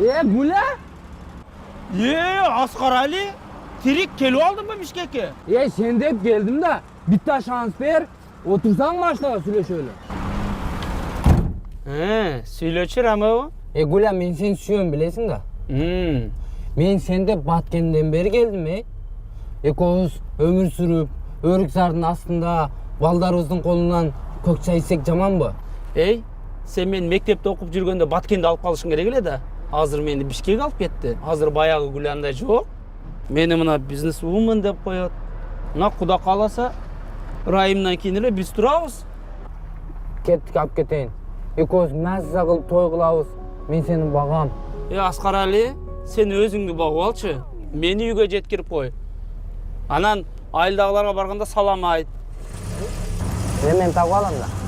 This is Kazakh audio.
Gule? Asqar Ali, tirik kelip aldın mı Bişkek'e? Sen de hep geldim de bitta şans ver. Otursan başta söyle şöyle. Söyleçir ama o. Gule men seni suyuyorum bilesin de. Men sende Batkenden beri geldim Ekoğuz ömür sürüp Örüksar'ın aslında baldarımыздың kolundan көк çay içsek jaman mı? Sen men mektepte okup жүргөндө Баткенди алып калышың керек эле да. Азыр мени Бишкек алып кетти. Азыр баягы Гүландай жок. Мени мына бизнес-вумен деп коет. Мына Куда кааласа Райымдан кийин эле биз турабыз. Кеттик алып кетейин. Экөөбүз мазza кылып той кылабыз. Мен сени багам. Аскар Али, сен өзүңдү багып алчы. Мени үйгө жеткирип кой. Анан айылдагыларга барганда салам айт. Мен тагып алам да.